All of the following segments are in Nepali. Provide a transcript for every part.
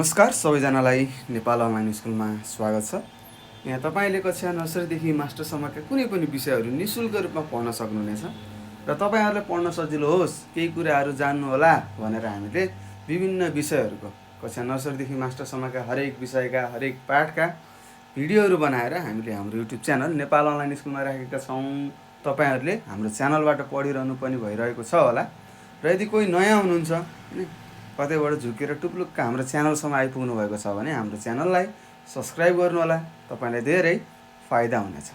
नमस्कार सबैजनालाई नेपाल अनलाइन स्कुलमा स्वागत छ। यहाँ तपाईँले कक्षा नर्सरीदेखि मास्टरसम्मका कुनै पनि विषयहरू निःशुल्क रूपमा पढ्न सक्नुहुनेछ र तपाईँहरूलाई पढ्न सजिलो होस्, केही कुराहरू जान्नुहोला भनेर हामीले विभिन्न विषयहरूको कक्षा नर्सरीदेखि मास्टरसम्मका हरेक विषयका हरेक पाठका भिडियोहरू बनाएर हामीले हाम्रो युट्युब च्यानल नेपाल अनलाइन स्कुलमा राखेका छौँ। तपाईँहरूले हाम्रो च्यानलबाट पढिरहनु पनि भइरहेको छ होला र यदि कोही नयाँ हुनुहुन्छ कतैबाट झुकेर टुप्लुक्क हाम्रो च्यानलसम्म आइपुग्नु भएको छ भने हाम्रो च्यानललाई सब्सक्राइब गर्नुहोला, तपाईँलाई धेरै फाइदा हुनेछ।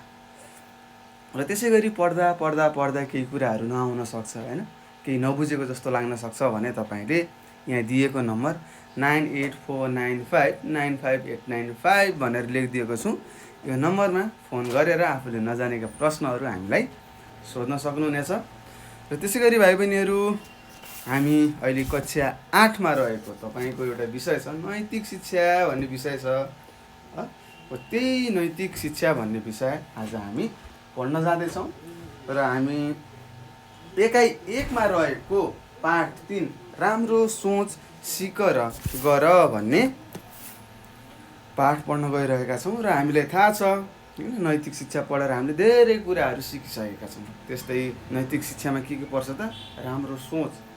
र त्यसै गरी पढ्दा पढ्दा पढ्दा केही कुराहरू नआउन सक्छ होइन, केही नबुझेको जस्तो लाग्न सक्छ भने तपाईँले यहाँ दिएको नम्बर 9849595895 भनेर लेखिदिएको छु। यो नम्बरमा फोन गरेर आफूले नजानेका प्रश्नहरू हामीलाई सोध्न सक्नुहुनेछ। र त्यसै गरी भाइ बहिनीहरू, हामी अहिले कक्षा 8मा रहेको तपाईँको एउटा विषय छ नैतिक शिक्षा भन्ने विषय छ। त्यही नैतिक शिक्षा भन्ने विषय आज हामी पढ्न जाँदैछौँ र हामी एकाइ 1मा रहेको पाठ 3 राम्रो सोच सिक र गर भन्ने पाठ पढ्न गइरहेका छौँ र हामीलाई थाहा छ नैतिक शिक्षा पढेर हामीले धेरै कुराहरू सिकिसकेका छौँ। त्यस्तै नैतिक शिक्षामा के पर्छ त? राम्रो सोच,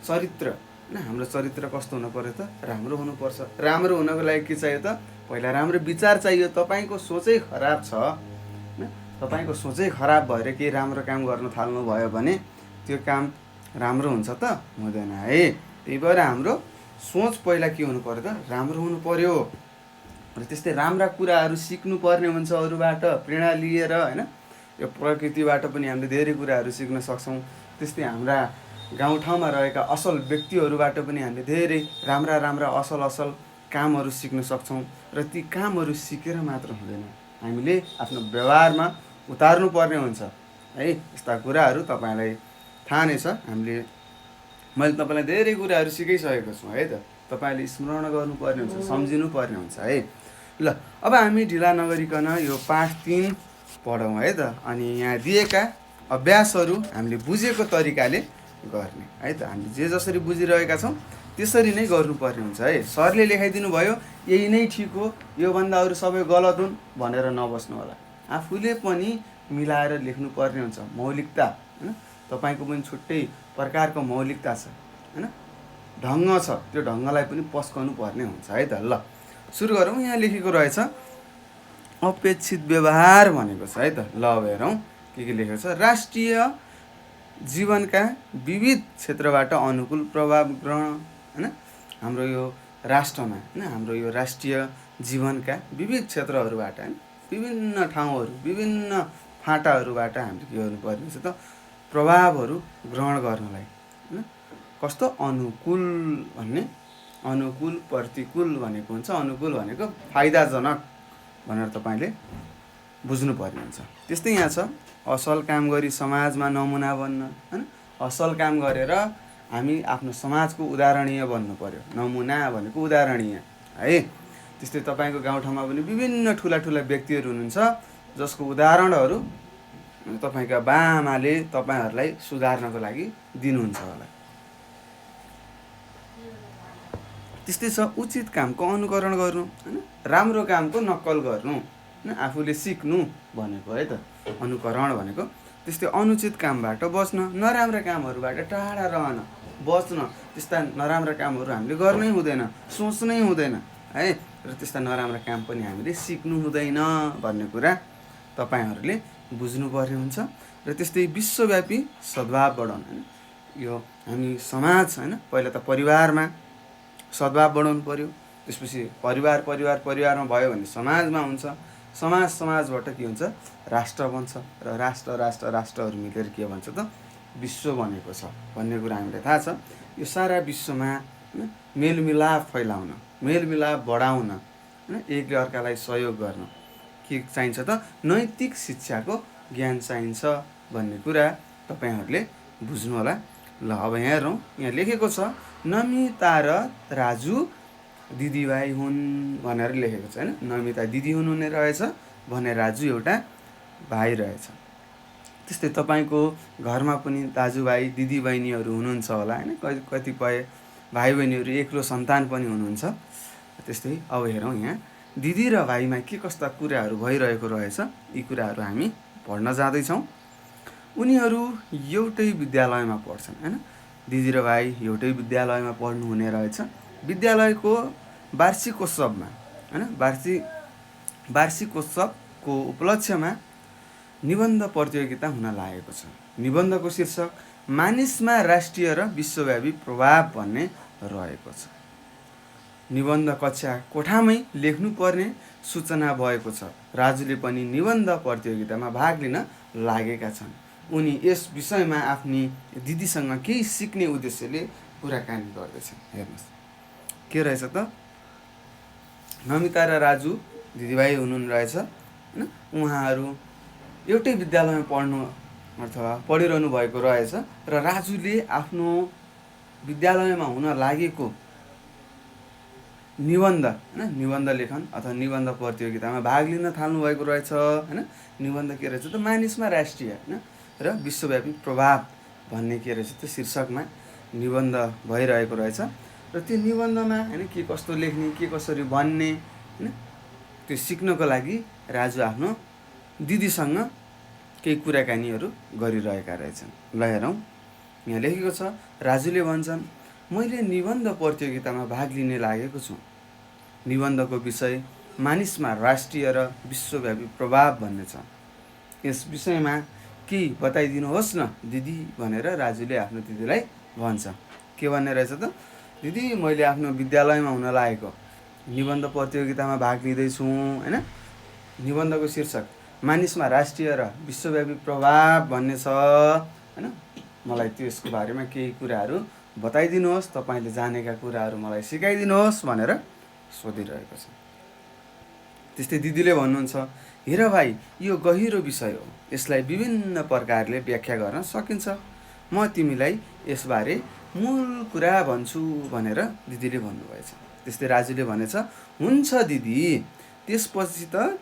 चरित्र। हाम्रो चरित्र कस्तो हुनु पर्यो त? राम्रो हुनुपर्छ। राम्रो हुनको लागि के चाहियो त? पहिला राम्रो विचार चाहियो। तपाईँको सोचै खराब छ, तपाईँको सोचै खराब भएर केही राम्रो काम गर्न थाल्नुभयो भने त्यो काम राम्रो हुन्छ त? हुँदैन है। त्यही भएर हाम्रो सोच पहिला के हुनु पर्यो त? राम्रो हुनु पर्यो। र त्यस्तै राम्रा कुराहरू सिक्नुपर्ने हुन्छ अरूबाट प्रेरणा लिएर होइन। यो प्रकृतिबाट पनि हामीले धेरै कुराहरू सिक्न सक्छौँ। त्यस्तै हाम्रा गाउँठाउँमा रहेका असल व्यक्तिहरूबाट पनि हामीले धेरै राम्रा राम्रा असल असल कामहरू सिक्न सक्छौँ। र ती कामहरू सिकेर मात्र हुँदैन, हामीले आफ्नो व्यवहारमा उतार्नु पर्ने हुन्छ है। यस्ता कुराहरू तपाईँलाई थाहा नै छ। मैले तपाईँलाई धेरै कुराहरू सिकाइसकेको छु है त। तपाईँले स्मरण गर्नुपर्ने हुन्छ, सम्झिनु पर्ने हुन्छ है। ल, अब हामी ढिला नगरिकन यो पाठ 3 पढौँ है त। अनि यहाँ दिएका अभ्यासहरू हामीले बुझेको तरिकाले गर्ने है त। हामीले जे जसरी बुझिरहेका छौँ त्यसरी नै गर्नुपर्ने हुन्छ है। सरले लेखाइदिनु भयो यही नै ठिक हो, योभन्दा अरू सबै गलत हुन् भनेर नबस्नु होला। आफूले पनि मिलाएर लेख्नुपर्ने हुन्छ। मौलिकता होइन, तपाईँको पनि छुट्टै प्रकारको मौलिकता छ होइन, ढङ्ग छ। त्यो ढङ्गलाई पनि पस्कनु पर्ने हुन्छ है त। ल, सुरु गरौँ। यहाँ लेखेको रहेछ अपेक्षित व्यवहार भनेको छ है त। ल अब हेरौँ के लेखेको छ। राष्ट्रिय जीवनका विविध क्षेत्रबाट अनुकूल प्रभाव ग्रहण होइन। हाम्रो यो राष्ट्रमा होइन, हाम्रो यो राष्ट्रिय जीवनका विविध क्षेत्रहरूबाट होइन, विभिन्न ठाउँहरू विभिन्न फाटाहरूबाट हामीले के गर्नुपर्ने छ त? प्रभावहरू ग्रहण गर्नलाई होइन। कस्तो? अनुकूल भन्ने, अनुकूल प्रतिकूल भनेको हुन्छ। अनुकूल भनेको फाइदाजनक भनेर तपाईँले बुझ्नुपर्ने हुन्छ। त्यस्तै यहाँ छ असल काम गरी समाजमा नमुना बन्न होइन। असल काम गरेर हामी आफ्नो समाजको उदाहरणीय बन्नु पर्यो। नमुना भनेको उदाहरणीय है। त्यस्तै तपाईँको गाउँठाउँमा पनि विभिन्न ठुला ठुला व्यक्तिहरू हुनुहुन्छ जसको उदाहरणहरू तपाईँका बाआमाले तपाईँहरूलाई सुधार्नको लागि दिनुहुन्छ होला। त्यस्तै छ उचित कामको अनुकरण गर्नु होइन, राम्रो कामको नक्कल गर्नु होइन, आफूले सिक्नु भनेको है त अनुकरण भनेको। त्यस्तै अनुचित कामबाट बच्न, नराम्रा कामहरूबाट टाढा रहन, बच्न। त्यस्ता नराम्रा कामहरू हामीले गर्नै हुँदैन, सोच्नै हुँदैन है। र त्यस्ता नराम्रा काम पनि हामीले सिक्नु हुँदैन भन्ने कुरा तपाईँहरूले बुझ्नुपर्ने हुन्छ। र त्यस्तै विश्वव्यापी सद्भाव बढाउनु होइन। यो हामी समाज होइन, पहिला त परिवारमा सद्भाव बढाउनु पर्यो। त्यसपछि परिवारमा भयो भने समाजमा हुन्छ। समाजबाट के हुन्छ? राष्ट्र बन्छ। र राष्ट्रहरू मिलेर के भन्छ त? विश्व बनेको छ भन्ने कुरा हामीलाई थाहा छ। यो सारा विश्वमा मेलमिलाप फैलाउन, मेलमिलाप बढाउन होइन, एकले अर्कालाई सहयोग गर्न के चाहिन्छ त? नैतिक शिक्षाको ज्ञान चाहिन्छ भन्ने कुरा तपाईँहरूले बुझ्नु होला। ल अब यहाँ हेरौँ। यहाँ लेखेको छ नमिता र राजु दिदीभाइ हुन् भनेर लेखेको छ होइन। नमिता दिदी हुनुहुने रहेछ भने राजु एउटा भाइ रहेछ। त्यस्तै तपाईँको घरमा पनि दाजुभाइ दिदीबहिनीहरू हुनुहुन्छ होला होइन। कतिपय भाइ बहिनीहरू एक्लो सन्तान पनि हुनुहुन्छ। त्यस्तै अब हेरौँ यहाँ दिदी र भाइमा के कस्ता कुराहरू भइरहेको रहेछ, यी कुराहरू हामी पढ्न जाँदैछौँ। उनीहरू एउटै विद्यालयमा पढ्छन् होइन। दिदी र भाइ एउटै विद्यालयमा पढ्नु हुने रहेछ। विद्यालयको वार्षिकोत्सवमा होइन वार्षिकोत्सवको उपलक्ष्यमा निबन्ध प्रतियोगिता हुन लागेको छ। निबन्धको शीर्षक मानिसमा राष्ट्रिय र विश्वव्यापी प्रभाव भन्ने रहेको छ। निबन्ध कक्षा कोठामै लेख्नुपर्ने सूचना भएको छ। राजुले पनि निबन्ध प्रतियोगितामा भाग लिन लागेका छन्। उनी यस विषयमा आफ्नी दिदीसँग केही सिक्ने उद्देश्यले कुराकानी गर्दैछन्। हेर्नुहोस् के रहेछ त, नमिता र राजु दिदीभाइ हुनुहुरहेछ होइन। उहाँहरू एउटै विद्यालयमा पढ्नु अथवा पढिरहनु भएको रहेछ र राजुले आफ्नो विद्यालयमा हुन लागेको निबन्ध होइन, निबन्ध लेखन अथवा निबन्ध प्रतियोगितामा भाग लिन थाल्नु भएको रहेछ होइन। निबन्ध के रहेछ त, मानिसमा राष्ट्रिय होइन र विश्वव्यापी प्रभाव भन्ने के रहेछ त्यो शीर्षकमा निबन्ध भइरहेको रहेछ। र त्यो निबन्धमा होइन के कस्तो लेख्ने, के कसरी भन्ने होइन त्यो सिक्नको लागि राजु आफ्नो दिदीसँग केही कुराकानीहरू गरिरहेका रहेछन्। ल हेरौँ, यहाँ लेखेको छ, राजुले भन्छन् मैले निबन्ध प्रतियोगितामा भाग लिने लागेको छु। निबन्धको विषय मानिसमा राष्ट्रिय र विश्वव्यापी प्रभाव भन्ने छ। यस विषयमा केही बताइदिनुहोस् न दिदी भनेर राजुले आफ्नो दिदीलाई भन्छ। के भन्ने रहेछ त, दिदी मैले आफ्नो विद्यालयमा हुन लागेको निबन्ध प्रतियोगितामा भाग लिँदैछु होइन। निबन्धको शीर्षक मानिसमा राष्ट्रिय र विश्वव्यापी प्रभाव भन्ने छ होइन। मलाई त्यसको बारेमा केही कुराहरू बताइदिनुहोस्, तपाईँले जानेका कुराहरू मलाई सिकाइदिनुहोस् भनेर सोधिरहेको छ। त्यस्तै दिदीले भन्नुहुन्छ, हेर भाइ यो गहिरो विषय हो, यसलाई विभिन्न प्रकारले व्याख्या गर्न सकिन्छ। म तिमीलाई यसबारे मूल कुरा भन्छु भनेर दिदीले भन्नुभएछ। त्यस्तै राजुले भनेछ, हुन्छ दिदी त्यसपछि त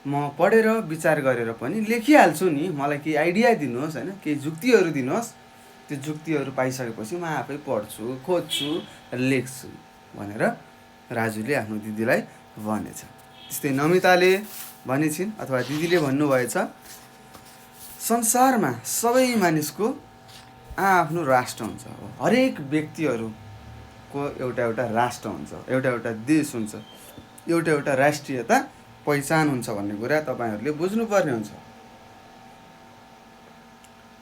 म पढेर विचार गरेर पनि लेखिहाल्छु नि, मलाई केही आइडिया दिनुहोस् होइन, केही जुक्तिहरू दिनुहोस्। त्यो जुक्तिहरू पाइसकेपछि म आफै पढ्छु, खोज्छु, लेख्छु भनेर राजुले आफ्नो दिदीलाई भनेछ। त्यस्तै नमिताले भनेछिन् अथवा दिदीले भन्नुभएछ, संसारमा सबै मानिसको आफ्नो राष्ट्र हुन्छ। हरेक व्यक्तिहरूको एउटा राष्ट्र हुन्छ, एउटा देश हुन्छ, एउटा राष्ट्रियता पहिचान हुन्छ भन्ने कुरा तपाईँहरूले बुझ्नुपर्ने हुन्छ।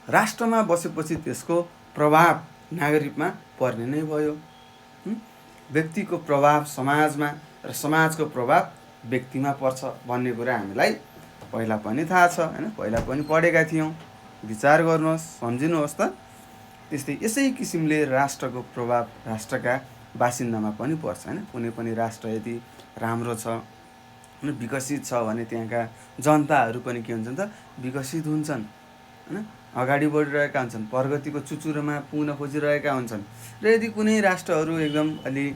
राष्ट्रमा बसेपछि त्यसको प्रभाव नागरिकमा पर्ने नै भयो। व्यक्तिको प्रभाव समाजमा र समाजको प्रभाव व्यक्तिमा पर्छ भन्ने कुरा हामीलाई पहिला पनि थाहा छ होइन, पहिला पनि पढेका थियौँ। विचार गर्नुहोस्, सम्झिनुहोस् त। त्यस्तै यसै किसिमले राष्ट्रको प्रभाव राष्ट्रका बासिन्दामा पनि पर्छ होइन। कुनै पनि राष्ट्र यदि राम्रो छ होइन, विकसित छ भने त्यहाँका जनताहरू पनि के हुन्छन् त, विकसित हुन्छन् होइन, अगाडि बढिरहेका हुन्छन्, प्रगतिको चुचुरोमा पुग्न खोजिरहेका हुन्छन्। र यदि कुनै राष्ट्रहरू एकदम अलि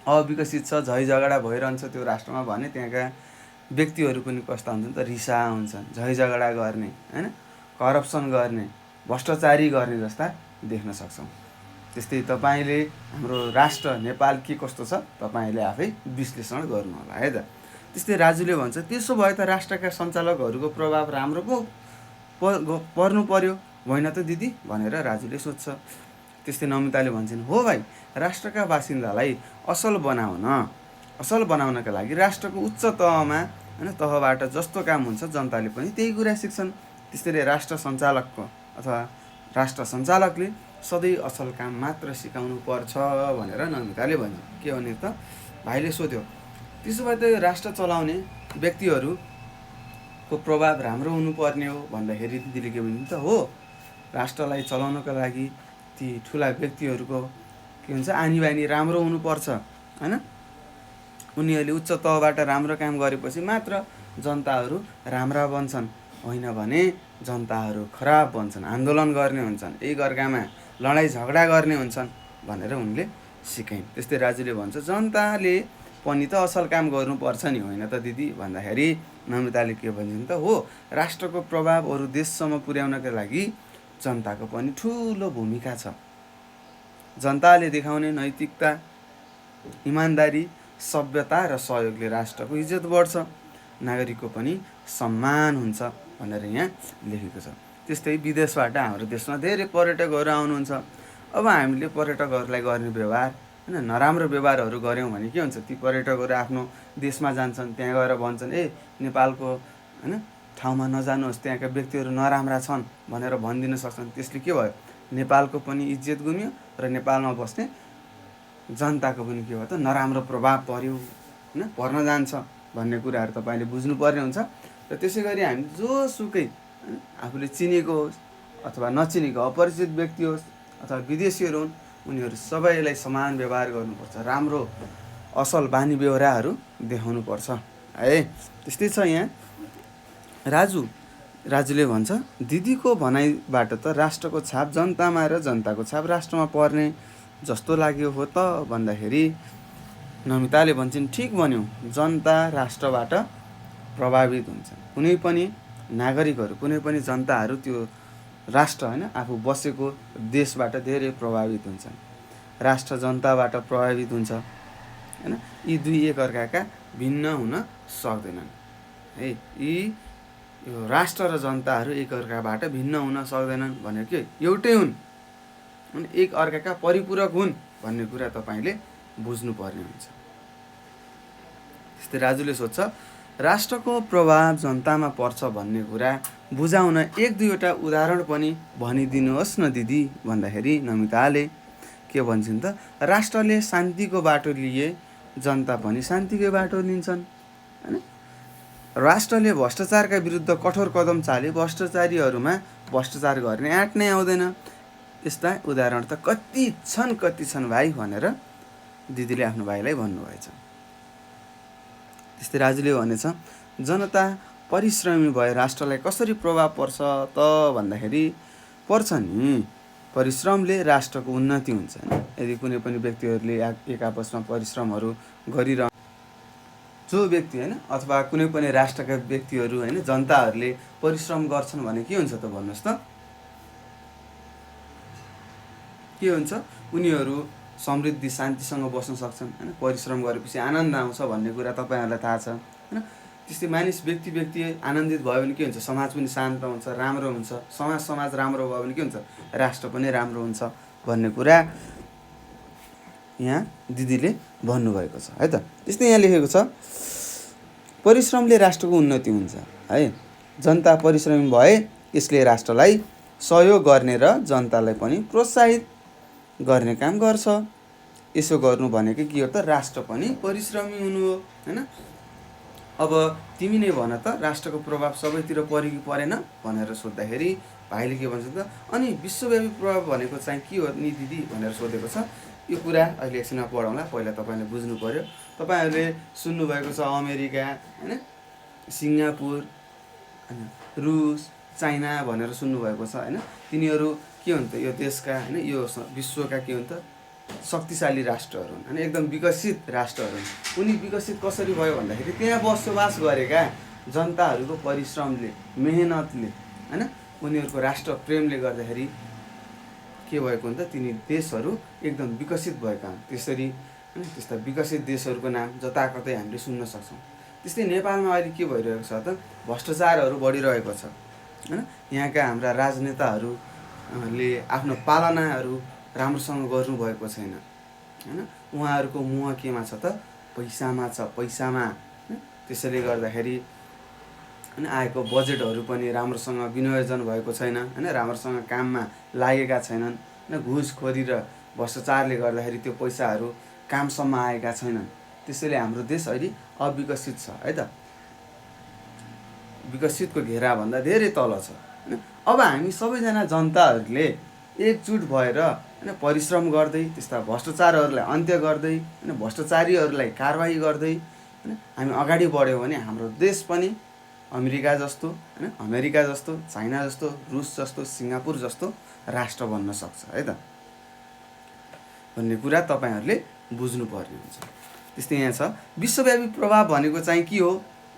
अविकसित छ, झै झगडा भइरहन्छ त्यो राष्ट्रमा भने त्यहाँका व्यक्तिहरू पनि कस्ता हुन्छन् त, रिसा हुन्छन्, झै झगडा गर्ने होइन, करप्सन गर्ने, भ्रष्टाचारी गर्ने जस्ता देख्न सक्छौँ। त्यस्तै तपाईँले हाम्रो राष्ट्र नेपाल के कस्तो छ तपाईँले आफै विश्लेषण गर्नु होला है त। त्यस्तै राजुले भन्छ, त्यसो भए त राष्ट्रका सञ्चालकहरूको प्रभाव राम्रो पो पर्नु पर्यो होइन त दिदी भनेर राजुले सोध्छ। त्यस्तै नमिताले भन्छन्, हो भाइ राष्ट्रका बासिन्दालाई असल बनाउनका लागि राष्ट्रको उच्च तहमा होइन तहबाट जस्तो काम हुन्छ जनताले पनि त्यही कुरा सिक्छन्। त्यसैले राष्ट्र सञ्चालकले सधैँ असल काम मात्र सिकाउनु पर्छ भनेर नमिताले भन्छ। के भने त, भाइले सोध्यो त्यसो भए त राष्ट्र चलाउने व्यक्तिहरूको प्रभाव राम्रो हुनुपर्ने हो भन्दाखेरि दिदीले के भन्छ त, हो राष्ट्रलाई चलाउनको लागि ती ठुला व्यक्तिहरूको के हुन्छ आनी बानी राम्रो हुनुपर्छ होइन। उनीहरूले उच्च तहबाट राम्रो काम गरेपछि मात्र जनताहरू राम्रा बन्छन्, होइन भने जनताहरू खराब बन्छन्, आन्दोलन गर्ने हुन्छन्, एकअर्कामा लडाइँ झगडा गर्ने हुन्छन् भनेर उनले सिकाइन्। त्यस्तै राजुले भन्छ, जनताले पनि त असल काम गर्नुपर्छ नि होइन त दिदी भन्दाखेरि नमिताले के भन्छन् त, हो राष्ट्रको प्रभाव अरू देशसम्म पुर्याउनका लागि जनताको पनि ठुलो भूमिका छ। जनताले देखाउने नैतिकता, इमान्दारी सभ्यता र सहयोगले राष्ट्रको इज्जत बढ्छ, नागरिकको पनि सम्मान हुन्छ भनेर यहाँ लेखेको छ। त्यस्तै विदेशबाट हाम्रो देशमा धेरै पर्यटकहरू आउनुहुन्छ। अब हामीले पर्यटकहरूलाई गर्ने व्यवहार होइन नराम्रो व्यवहारहरू गऱ्यौँ भने के हुन्छ, ती पर्यटकहरू आफ्नो देशमा जान्छन्, त्यहाँ गएर भन्छन् ए नेपालको होइन ठाउँमा नजानुहोस्, त्यहाँका व्यक्तिहरू नराम्रा छन् भनेर भनिदिन सक्छन्। त्यसले के भयो, नेपालको पनि इज्जत गुम्यो र नेपालमा बस्ने जनताको पनि के भयो त नराम्रो प्रभाव पर्यो होइन पर्न जान्छ भन्ने कुराहरू तपाईँले बुझ्नुपर्ने हुन्छ। र त्यसै गरी हामी जोसुकै आफूले चिनेको होस् अथवा नचिनेको अपरिचित व्यक्ति होस् अथवा विदेशीहरू हुन्, उनीहरू सबैलाई समान व्यवहार गर्नुपर्छ, राम्रो असल बानी बेहोराहरू देखाउनुपर्छ है। त्यस्तै छ यहाँ राजुले भन्छ दिदीको भनाइबाट त राष्ट्रको छाप जनतामा र जनताको छाप राष्ट्रमा पर्ने जस्तो लाग्यो हो त भन्दाखेरि नमिताले भन्छन् ठिक भन्यौ, जनता राष्ट्रबाट प्रभावित हुन्छ। कुनै पनि नागरिकहरू कुनै पनि जनताहरू त्यो राष्ट्र होइन आफू बसेको देशबाट धेरै प्रभावित हुन्छन्। राष्ट्र जनताबाट प्रभावित हुन्छ होइन, यी दुई एकअर्काका भिन्न हुन सक्दैनन् है। यी यो राष्ट्र र जनताहरू एकअर्काबाट भिन्न हुन सक्दैनन् भनेर के एउटै हुन् अनि एक अर्काका परिपूरक हुन् भन्ने कुरा तपाईँले बुझ्नुपर्ने हुन्छ। त्यस्तै राजुले सोध्छ राष्ट्रको प्रभाव जनतामा पर्छ भन्ने कुरा बुझाउन एक दुईवटा उदाहरण पनि भनिदिनुहोस् न दिदी भन्दाखेरि नमिताले के भन्छन् त, राष्ट्रले शान्तिको बाटो लिए जनता पनि शान्तिकै बाटो लिन्छन् होइन। राष्ट्रले भ्रष्टाचारका विरुद्ध कठोर कदम चाले भ्रष्टाचारीहरूमा भ्रष्टाचार गर्ने आँट नै आउँदैन। यस्ता उदाहरण त कति छन् भाइ भनेर दिदीले आफ्नो भाइलाई भन्नुभएछ। त्यस्तै राजुले भनेछ जनता परिश्रमी भए राष्ट्रलाई कसरी प्रभाव पर्छ त भन्दाखेरि पर्छ नि, परिश्रमले राष्ट्रको उन्नति हुन्छ। यदि कुनै पनि व्यक्तिहरूले एक आपसमा परिश्रमहरू गरिरह जो व्यक्ति होइन अथवा कुनै पनि राष्ट्रका व्यक्तिहरू होइन जनताहरूले परिश्रम गर्छन् भने के हुन्छ त भन्नुहोस् त, के हुन्छ, उनीहरू समृद्धि शान्तिसँग बस्न सक्छन् होइन। परिश्रम गरेपछि आनन्द आउँछ भन्ने कुरा तपाईँहरूलाई थाहा छ होइन। त्यस्तै मानिस व्यक्ति आनन्दित भयो भने के हुन्छ, समाज पनि शान्त हुन्छ, राम्रो हुन्छ। समाज राम्रो भयो भने के हुन्छ, राष्ट्र पनि राम्रो हुन्छ भन्ने कुरा यहाँ दिदीले भन्नुभएको छ है त। त्यस्तै यहाँ लेखेको छ परिश्रमले राष्ट्रको उन्नति हुन्छ है। जनता परिश्रमी भए यसले राष्ट्रलाई सहयोग गर्ने र जनतालाई पनि प्रोत्साहित गर्ने काम गर्छ। यसो गर्नु भनेको के हो त, राष्ट्र पनि परिश्रमी हुनु हो होइन। अब तिमी नै भन त राष्ट्रको प्रभाव सबैतिर पऱ्यो कि परेन भनेर सोद्धाखेरि भाइले के भन्छ त, अनि विश्वव्यापी प्रभाव भनेको चाहिँ के हो नि दिदी भनेर सोधेको छ। यो कुरा अहिले एकछिनमा पढाउँला, पहिला तपाईँले बुझ्नु पर्यो। तपाईँहरूले सुन्नुभएको छ अमेरिका होइन, सिङ्गापुर होइन, रुस, चाइना भनेर सुन्नुभएको छ होइन। तिनीहरू के हुन् त, यो देशका होइन यो विश्वका के हुन् त शक्तिशाली राष्ट्रहरू हुन् होइन, एकदम विकसित राष्ट्रहरू हुन्। उनी विकसित कसरी भयो भन्दाखेरि त्यहाँ बसोबास गरेका जनताहरूको परिश्रमले मेहनतले होइन उनीहरूको राष्ट्र प्रेमले गर्दाखेरि के भएको हुन्छ, तिनी देशहरू एकदम विकसित भएका हुन्। त्यसरी त्यस्ता विकसित देशहरूको नाम जताकतै हामीले सुन्न सक्छौँ। त्यस्तै नेपालमा अहिले के भइरहेको छ त, भ्रष्टाचारहरू बढिरहेको छ होइन। यहाँका हाम्रा राजनेताहरूले आफ्नो पालनाहरू राम्रोसँग गर्नुभएको छैन होइन। उहाँहरूको मुह केमा छ त, पैसामा छ, पैसामा। त्यसैले गर्दाखेरि होइन आएको बजेटहरू पनि राम्रोसँग विनियोजन भएको छैन होइन, राम्रोसँग काममा लागेका छैनन् होइन। घुसखोरी र भ्रष्टाचारले गर्दाखेरि त्यो पैसाहरू कामसम्म आएका छैनन्। त्यसैले हाम्रो देश अहिले अविकसित छ है त, विकसितको घेराभन्दा धेरै तल छ होइन। अब हामी सबैजना जनताहरूले एकजुट भएर होइन परिश्रम गर्दै त्यस्ता भ्रष्टाचारहरूलाई अन्त्य गर्दै होइन भ्रष्टाचारीहरूलाई कारबाही गर्दै होइन हामी अगाडि बढ्यौँ भने हाम्रो देश पनि अमेरिका जस्तो होइन, अमेरिका जस्तो, चाइना जस्तो, रुस जस्तो, सिङ्गापुर जस्तो राष्ट्र बन्न सक्छ है त भन्ने कुरा तपाईँहरूले बुझ्नुपर्ने हुन्छ। त्यस्तै यहाँ छ विश्वव्यापी प्रभाव भनेको चाहिँ के हो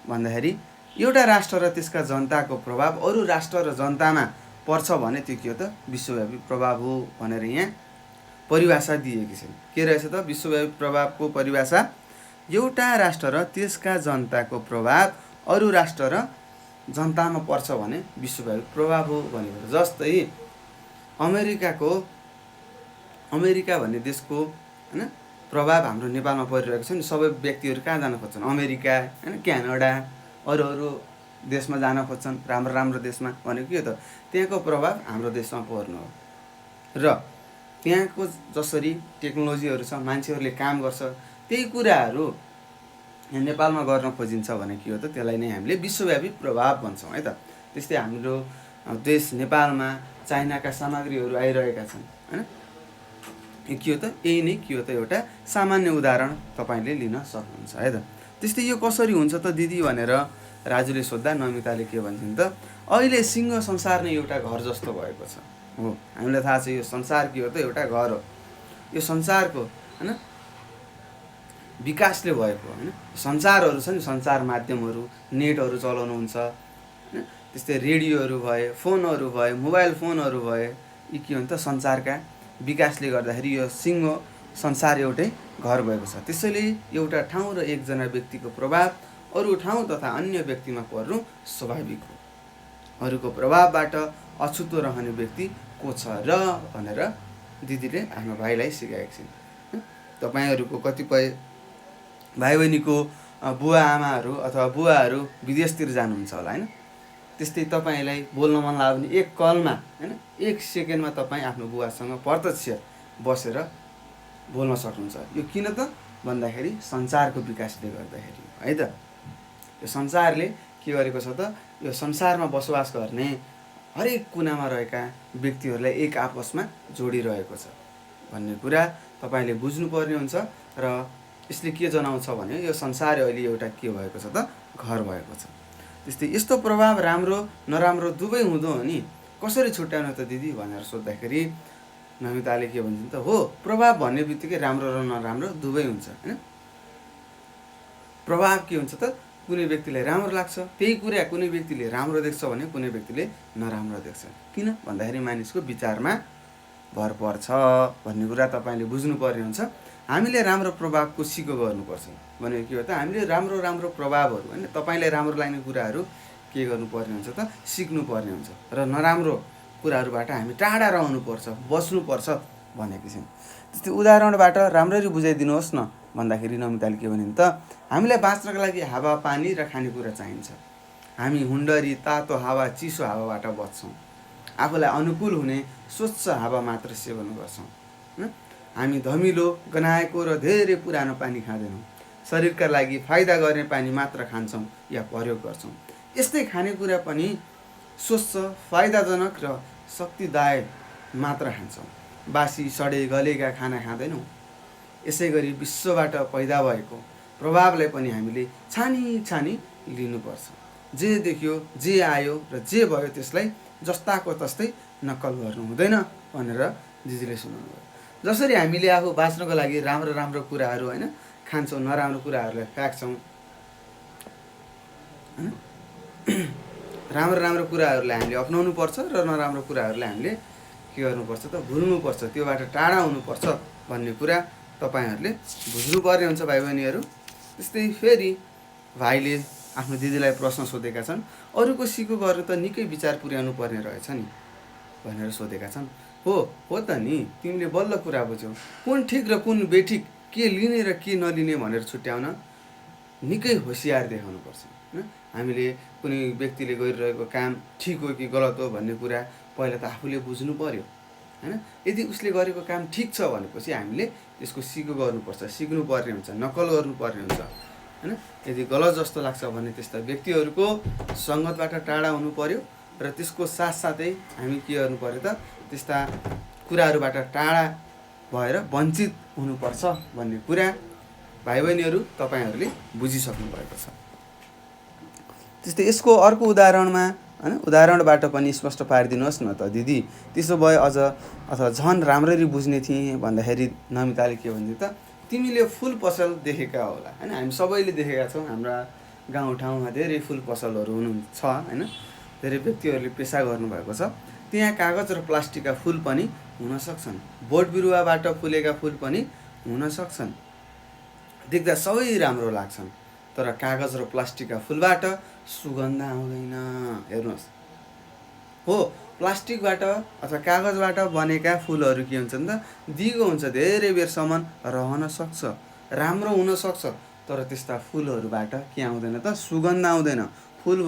भन्दाखेरि एउटा राष्ट्र र त्यसका जनताको प्रभाव अरू राष्ट्र र जनतामा पर्छ भने त्यो के हो त विश्वव्यापी प्रभाव हो भनेर यहाँ परिभाषा दिएकी छन्। के रहेछ त विश्वव्यापी प्रभावको परिभाषा, एउटा राष्ट्र र त्यसका जनताको प्रभाव अरू राष्ट्र र जनतामा पर्छ भने विश्वव्यापी प्रभाव हो भनेको। जस्तै अमेरिका भन्ने देशको होइन प्रभाव हाम्रो नेपालमा परिरहेको छ नि। सबै व्यक्तिहरू कहाँ जान खोज्छन्? अमेरिका होइन, क्यानाडा, अरू देशमा जान खोज्छन्, राम्रो देशमा। भनेको के हो त? त्यहाँको प्रभाव हाम्रो देशमा पर्नु हो। र त्यहाँको जसरी टेक्नोलोजीहरू छ, मान्छेहरूले काम गर्छ, त्यही कुराहरू यहाँ नेपालमा गर्न खोजिन्छ भने के हो त? त्यसलाई नै हामीले विश्वव्यापी प्रभाव भन्छौँ है त। त्यस्तै हाम्रो देश नेपालमा चाइनाका सामग्रीहरू आइरहेका छन् होइन। के हो त? यही नै के हो त? एउटा सामान्य उदाहरण तपाईँले लिन सक्नुहुन्छ है त। त्यस्तै यो कसरी हुन्छ त दिदी भनेर राजुले सोद्धा नमिताले के भन्छन् त? अहिले सिंह संसार नै एउटा घर जस्तो भएको छ। हो, हामीलाई थाहा छ यो संसार के हो त? एउटा घर हो। यो संसारको होइन विकासले भएको होइन सञ्चारहरू छ नि, सञ्चार माध्यमहरू, नेटहरू चलाउनुहुन्छ होइन, त्यस्तै रेडियोहरू भए, फोनहरू भए, मोबाइल फोनहरू भए, यी के हुन् त? सञ्चारका विकासले गर्दाखेरि यो सिंह संसार एउटै घर भएको छ। त्यसैले एउटा ठाउँ र एकजना व्यक्तिको प्रभाव अरू ठाउँ तथा अन्य व्यक्तिमा पर्नु स्वाभाविक हो। अरूको प्रभावबाट अछुतो रहने व्यक्ति को छ र भनेर दिदीले आफ्नो भाइलाई सिकाएकी छिन्। तपाईँहरूको कतिपय भाइ बहिनीको बुवा आमाहरू अथवा बुवाहरू विदेशतिर जानुहुन्छ होला होइन। त्यस्तै तपाईँलाई बोल्न मन लाग्यो भने एक कलमा होइन, एक सेकेन्डमा तपाईँ आफ्नो बुवासँग प्रत्यक्ष बसेर बोल्न सक्नुहुन्छ। यो किन त भन्दाखेरि सञ्चारको विकासले गर्दाखेरि है त। यो सञ्चारले के गरेको छ त? यो संसारमा बसोबास गर्ने हरेक कुनामा रहेका व्यक्तिहरूलाई एक आपसमा जोडिरहेको छ भन्ने कुरा तपाईँले बुझ्नुपर्ने हुन्छ। र यसले के जनाउँछ भने यो संसार अहिले एउटा के भएको छ त? घर भएको छ। त्यस्तै यस्तो प्रभाव राम्रो नराम्रो दुवै हुँदो हो नि, कसरी छुट्याउनु त दिदी भनेर सोद्धाखेरि नमिताले के भन्छन् त? हो, प्रभाव भन्ने बित्तिकै राम्रो र नराम्रो दुवै हुन्छ होइन। प्रभाव के हुन्छ त? कुनै व्यक्तिलाई राम्रो लाग्छ त्यही कुरा कुनै व्यक्तिले राम्रो देख्छ भने कुनै व्यक्तिले नराम्रो देख्छ। किन भन्दाखेरि मानिसको विचारमा भर पर्छ भन्ने कुरा तपाईँले बुझ्नुपर्ने हुन्छ। हामीले राम्रो प्रभावको सिको गर्नुपर्छ भनेको के हो त? हामीले राम्रो प्रभावहरू होइन तपाईँलाई राम्रो लाग्ने कुराहरू के गर्नुपर्ने हुन्छ त? सिक्नुपर्ने हुन्छ। र नराम्रो कुराहरूबाट हामी टाढा रहनुपर्छ, बस्नुपर्छ भनेको छिन्। त्यस्तै उदाहरणबाट राम्ररी बुझाइदिनुहोस् न भन्दाखेरि नमिताले के भनिन् त? हामीलाई बाँच्नका लागि हावा, पानी र खानेकुरा चाहिन्छ। हामी हुन्डरी, तातो हावा, चिसो हावाबाट बच्छौँ। आफूलाई अनुकूल हुने स्वच्छ हावा मात्र सेवन गर्छौँ होइन। हामी धमिलो, गनाएको र धेरै पुरानो पानी खाँदैनौँ। शरीरका लागि फाइदा गर्ने पानी मात्र खान्छौँ या प्रयोग गर्छौँ। यस्तै खानेकुरा पनि स्वच्छ, फाइदाजनक र शक्तिदायक मात्र खान्छौँ। बासी, सडे गलेका खाना खाँदैनौँ। यसै गरी विश्वबाट पैदा भएको प्रभावलाई पनि हामीले छानी लिनुपर्छ। जे देख्यो, जे आयो र जे भयो त्यसलाई जस्ताको तस्तै नक्कल गर्नु हुँदैन भनेर दिदीले सुनाउनु भयो। जसरी हामीले आफू बाँच्नको लागि राम्रो कुराहरू होइन खान्छौँ, नराम्रो कुराहरूलाई फ्याँक्छौँ होइन। राम्रो कुराहरूलाई हामीले अपनाउनु पर्छ र नराम्रो कुराहरूलाई हामीले के गर्नुपर्छ त? भुल्नुपर्छ, त्योबाट टाढा हुनुपर्छ भन्ने कुरा तपाईँहरूले बुझ्नुपर्ने हुन्छ भाइ बहिनीहरू। त्यस्तै फेरि भाइले आफ्नो दिदीलाई प्रश्न सोधेका छन्, अरूको सिको गर्नु त निकै विचार पुर्याउनु पर्ने रहेछ नि भनेर सोधेका छन्। हो त नि, तिमीले बल्ल कुरा बुझ्यौ। कुन ठिक र कुन बेठिक, के लिने र के नलिने भनेर छुट्याउन निकै होसियार देखाउनुपर्छ होइन। हामीले कुनै व्यक्तिले गरिरहेको काम ठिक हो कि गलत हो भन्ने कुरा पहिला त आफूले बुझ्नु पर्यो होइन। यदि उसले गरेको काम ठिक छ भनेपछि हामीले त्यसको सिको गर्नुपर्छ, सिक्नुपर्ने हुन्छ, नक्कल गर्नुपर्ने हुन्छ होइन। यदि गलत जस्तो लाग्छ भने त्यस्ता व्यक्तिहरूको सङ्गतबाट टाढा हुनु पर्यो र त्यसको साथसाथै हामी के गर्नु पर्यो त? त्यस्ता कुराहरूबाट टाढा भएर वञ्चित हुनुपर्छ भन्ने कुरा भाइ बहिनीहरू तपाईँहरूले बुझिसक्नु भएको छ। त्यस्तै यसको अर्को उदाहरणमा होइन उदाहरणबाट पनि स्पष्ट पारिदिनुहोस् न त दिदी, त्यसो भए अझ अथवा झन् राम्ररी बुझ्ने थिएँ भन्दाखेरि नमिताले के भन्छ त? तिमीले फुल पसल देखेका होला होइन। हामी सबैले देखेका छौँ, हाम्रा गाउँठाउँमा धेरै फुल पसलहरू हुनुहुन्छ होइन। धेरै व्यक्तिहरूले पेसा गर्नुभएको छ। त्यहाँ कागज र प्लास्टिकका फुल पनि हुन सक्छन्, बोट बिरुवाबाट फुलेका फुल पनि हुन सक्छन् देख्दा सबै राम्रो लाग्छन्, तर कागज र प्लास्टिकका फुलबाट सुगन्ध आउँदैन। हेर्नुहोस्, हो प्लास्टिकबाट अथवा कागजबाट बनेका फुलहरू के हुन्छन् त, दिगो हुन्छ, धेरै बेरसम्म रहन सक्छ, राम्रो हुनसक्छ, तर त्यस्ता फुलहरूबाट के आउँदैन त, सुगन्ध आउँदैन। फुल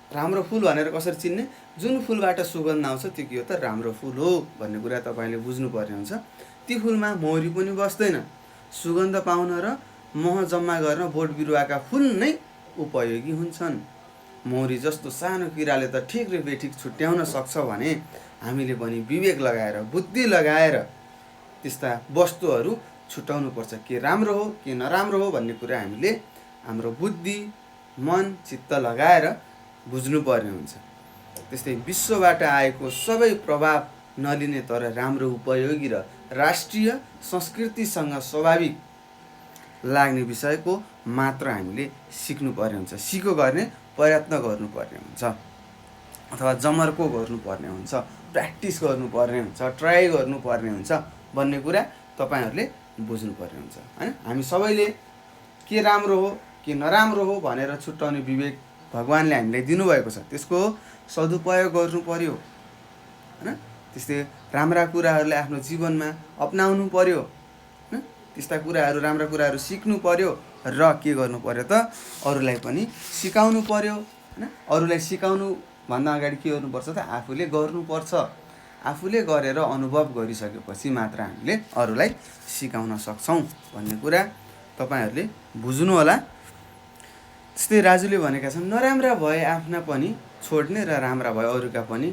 राम्रो फुल भनेर कसरी चिन्ने? जुन फुलबाट सुगन्ध आउँछ त्यो के हो त, राम्रो फुल हो भन्ने कुरा तपाईँले बुझ्नुपर्ने हुन्छ। ती फुलमा मौरी पनि बस्दैन। सुगन्ध पाउन र मह जम्मा गर्न बोट बिरुवाका फुल नै उपयोगी हुन्छन्। मौरी जस्तो सानो किराले त ठिक र बेठिक छुट्याउन सक्छ भने हामीले पनि विवेक लगाएर, बुद्धि लगाएर त्यस्ता वस्तुहरू छुट्याउनुपर्छ। के राम्रो हो के नराम्रो हो भन्ने कुरा हामीले हाम्रो बुद्धि, मन, चित्त लगाएर बुझ्नुपर्ने हुन्छ। त्यस्तै विश्वबाट आएको सबै प्रभाव नलिने तर राम्रो, उपयोगी र राष्ट्रिय संस्कृतिसँग स्वाभाविक लाग्ने विषयको मात्र हामीले सिक्नुपर्ने हुन्छ, सिको गर्ने प्रयत्न गर्नुपर्ने हुन्छ, अथवा जमर्को गर्नुपर्ने हुन्छ, प्र्याक्टिस गर्नुपर्ने हुन्छ, ट्राई गर्नुपर्ने हुन्छ भन्ने कुरा तपाईँहरूले बुझ्नुपर्ने हुन्छ, हैन। हामी सबैले के राम्रो हो के नराम्रो हो भनेर छुट्याउने विवेक भगवानले हामीलाई दिनुभएको छ, त्यसको सदुपयोग गर्नु पर्यो, हैन। त्यस्तै राम्रा कुराहरूलाई आफ्नो जीवनमा अपनाउनु पर्यो, हैन। त्यस्ता कुराहरू, राम्रा कुराहरू सिक्नु पर्यो र के गर्नु पर्यो त, अरूलाई पनि सिकाउनु पर्यो, हैन। अरूलाई सिकाउनु भन्दा अगाडि के गर्नुपर्छ त, आफूले गर्नुपर्छ। आफूले गरेर अनुभव गरिसकेपछि मात्र हामीले अरूलाई सिकाउन सक्छौँ भन्ने कुरा तपाईँहरूले बुझ्नु होला। त्यस्तै राजुले भनेका छन्, नराम्रा भए आफ्ना पनि छोड्ने र राम्रा भए अरूका पनि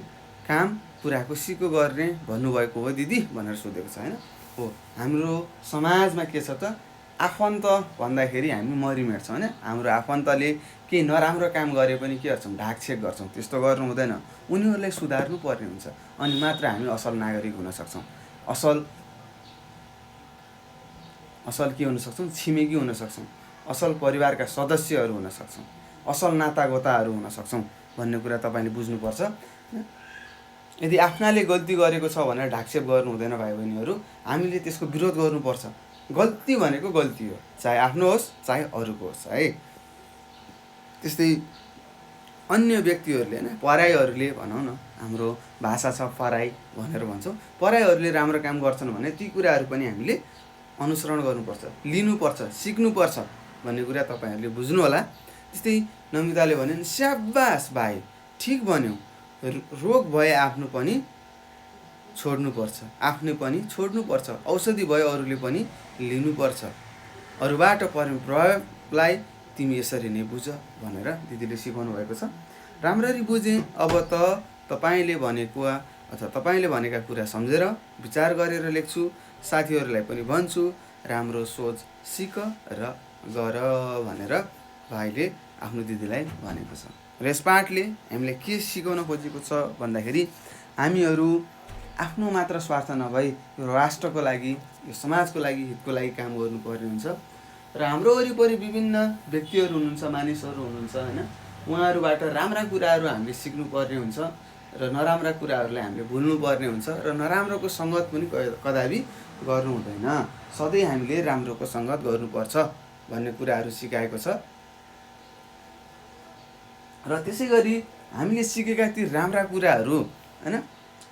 काम पुराको सिको गर्ने भन्नुभएको हो दिदी भनेर सोधेको छ, होइन। हो, हाम्रो समाजमा के छ त, आफन्त भन्दाखेरि हामी मरिमेट्छौँ, होइन। हाम्रो आफन्तले केही नराम्रो काम गरे पनि के गर्छौँ, ढाकछेक गर्छौँ। त्यस्तो गर्नु हुँदैन, उनीहरूलाई सुधार्नु पर्ने हुन्छ, अनि मात्र हामी असल नागरिक हुन सक्छौँ, असल के हुन सक्छौँ, छिमेकी हुन सक्छौँ, असल परिवारका सदस्यहरू हुन सक्छौँ, असल नातागोताहरू हुन सक्छौँ भन्ने कुरा तपाईँले बुझ्नुपर्छ। यदि आफ्नाले गल्ती गरेको छ भनेर ढाकछेप गर्नु हुँदैन भाइ बहिनीहरू, हामीले त्यसको विरोध गर्नुपर्छ। गल्ती भनेको गल्ती हो, चाहे आफ्नो होस् चाहे अरूको होस्, है। त्यस्तै अन्य व्यक्तिहरूले, होइन, पराईहरूले भनौँ न, हाम्रो भाषा छ पराई भनेर भन्छौँ, पराईहरूले राम्रो काम गर्छन् भने ती कुराहरू पनि हामीले अनुसरण गर्नुपर्छ, लिनुपर्छ, सिक्नुपर्छ भन्ने कुरा तपाईँहरूले बुझ्नु होला। त्यस्तै नमिताले भने, स्याबास भाइ, ठिक भन्यौ, रोग भए आफ्नो पनि छोड्नुपर्छ, आफ्नै पनि छोड्नुपर्छ, औषधि भए अरूले पनि लिनुपर्छ, अरूबाट पर्ने प्रभावलाई तिमी यसरी नै बुझ भनेर दिदीले सिकाउनु भएको छ। राम्ररी बुझेँ, अब त तपाईँले भनेको अथवा तपाईँले भनेका कुरा सम्झेर विचार गरेर लेख्छु, साथीहरूलाई पनि भन्छु, राम्रो सोच सिक र गर भनेर भाइले आफ्नो दिदीलाई भनेको छ। र यस पाठले हामीलाई के सिकाउन खोजेको छ भन्दाखेरि, हामीहरू आफ्नो मात्र स्वार्थ नभई यो राष्ट्रको लागि, यो समाजको लागि, हितको लागि काम गर्नुपर्ने हुन्छ। र हाम्रो वरिपरि विभिन्न व्यक्तिहरू हुनुहुन्छ, मानिसहरू हुनुहुन्छ, होइन। उहाँहरूबाट राम्रा कुराहरू हामीले सिक्नुपर्ने हुन्छ र नराम्रा कुराहरूलाई हामीले भुल्नुपर्ने हुन्छ, र नराम्रोको सङ्गत पनि कदापि गर्नु हुँदैन। सधैँ हामीले राम्रोको सङ्गत गर्नुपर्छ भन्ने कुराहरू सिकाएको छ। र त्यसै गरी हामीले सिकेका ती राम्रा कुराहरू, होइन,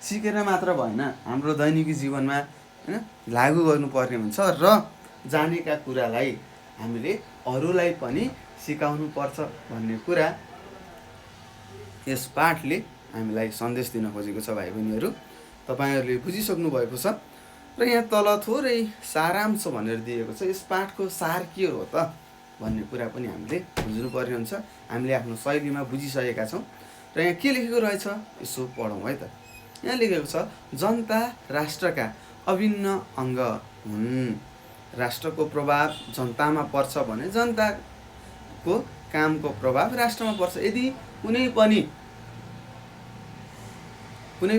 सिकेर मात्र भएन, हाम्रो दैनिकी जीवनमा, होइन, लागू गर्नुपर्ने हुन्छ र जानेका कुरालाई हामीले अरूलाई पनि सिकाउनु पर्छ भन्ने कुरा यस पाठले हामीलाई सन्देश दिन खोजेको छ। भाइ बहिनीहरू, तपाईँहरूले बुझिसक्नु भएको छ। र यहाँ तल थोरै सारांश भनेर दिएको छ, यस पाठको सार के हो त भन्ने कुरा पनि हामीले बुझ्नुपर्ने हुन्छ। हामीले आफ्नो शैलीमा बुझिसकेका छौँ। र यहाँ के लेखेको रहेछ यसो पढौँ है त। यहाँ लेखेको छ, जनता राष्ट्रका अभिन्न अङ्ग हुन्। राष्ट्रको प्रभाव जनतामा पर्छ भने जनताको कामको प्रभाव राष्ट्रमा पर्छ। यदि कुनै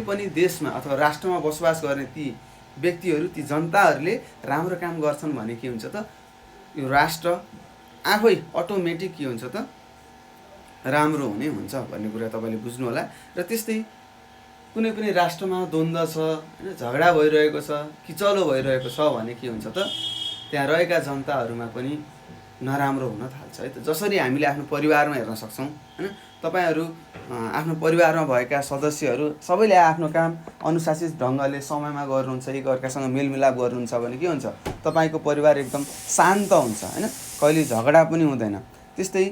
पनि देशमा अथवा राष्ट्रमा बसोबास गर्ने ती व्यक्तिहरू, ती जनताहरूले राम्रो काम गर्छन् भने के हुन्छ त, यो राष्ट्र आफै अटोमेटिक के हुन्छ त, राम्रो हुने हुन्छ भन्ने कुरा तपाईँले बुझ्नु होला। र त्यस्तै कुनै पनि राष्ट्रमा द्वन्द्व छ, होइन, झगडा भइरहेको छ, किचलो भइरहेको छ भने के हुन्छ त, त्यहाँ रहेका जनताहरूमा पनि नराम्रो हुन थाल्छ है त। जसरी हामीले आफ्नो परिवारमा हेर्न सक्छौँ होइन, तपाईँहरू आफ्नो परिवारमा भएका सदस्यहरू सबैले आफ्नो काम अनुशासित ढङ्गले समयमा गर्नुहुन्छ, एकअर्कासँग मेलमिलाप गर्नुहुन्छ भने के हुन्छ, तपाईँको परिवार एकदम शान्त हुन्छ होइन, कहिले झगडा पनि हुँदैन। त्यस्तै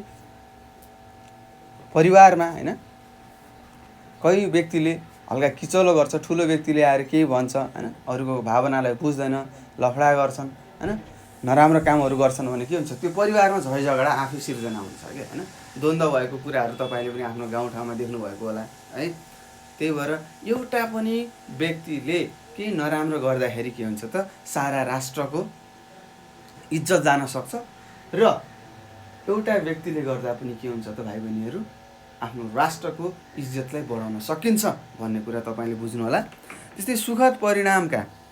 परिवारमा होइन कोही व्यक्तिले हल्का किचलो गर्छ, ठुलो व्यक्तिले आएर केही भन्छ होइन, अरूको भावनालाई बुझ्दैन, लफडा गर्छन् होइन, नराम्रो कामहरू गर्छन् भने के हुन्छ, त्यो परिवारमा झै झगडा आफै सिर्जना हुन्छ क्या होइन। द्वन्द्व भएको कुराहरू तपाईँले पनि आफ्नो गाउँठाउँमा देख्नुभएको होला है। त्यही भएर एउटा पनि व्यक्तिले केही नराम्रो गर्दाखेरि के हुन्छ त, सारा राष्ट्रको इज्जत जान सक्छ र एउटा व्यक्तिले गर्दा पनि के हुन्छ त भाइ बहिनीहरू, आफ्नो राष्ट्रको इज्जतलाई बढाउन सकिन्छ भन्ने कुरा तपाईँले बुझ्नु होला। त्यस्तै सुखद परिणामका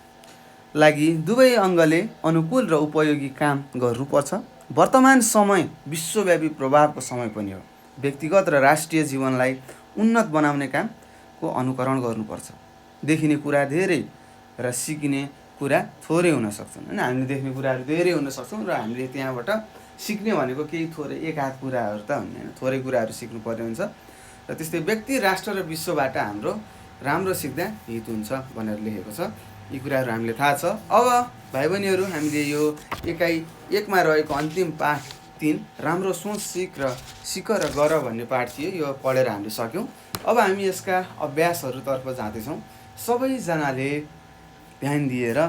लागि दुवै अङ्गले अनुकूल र उपयोगी काम गर्नुपर्छ। वर्तमान समय विश्वव्यापी प्रभावको समय पनि हो। व्यक्तिगत र राष्ट्रिय जीवनलाई उन्नत बनाउने कामको अनुकरण गर्नुपर्छ। देखिने कुरा धेरै र सिकिने कुरा थोरै हुन सक्छन् होइन। हामीले देख्ने कुराहरू धेरै हुन सक्छौँ र हामीले त्यहाँबाट सिक्ने भनेको केही थोरै एक हात कुराहरू त हुने होइन, थोरै कुराहरू सिक्नुपर्ने हुन्छ। र त्यस्तै व्यक्ति, राष्ट्र र विश्वबाट हाम्रो राम्रो सिक्दा हित हुन्छ भनेर लेखेको छ। यी कुराहरू हामीले थाहा छ। अब भाइ बहिनीहरू, हामीले यो एकाइ एकमा रहेको अन्तिम पाठ 3 राम्रो सोच सिक र गर भन्ने पाठ थियो, यो पढेर हामीले सक्यौँ। अब हामी यसका अभ्यासहरूतर्फ जाँदैछौँ। सबैजनाले ध्यान दिएर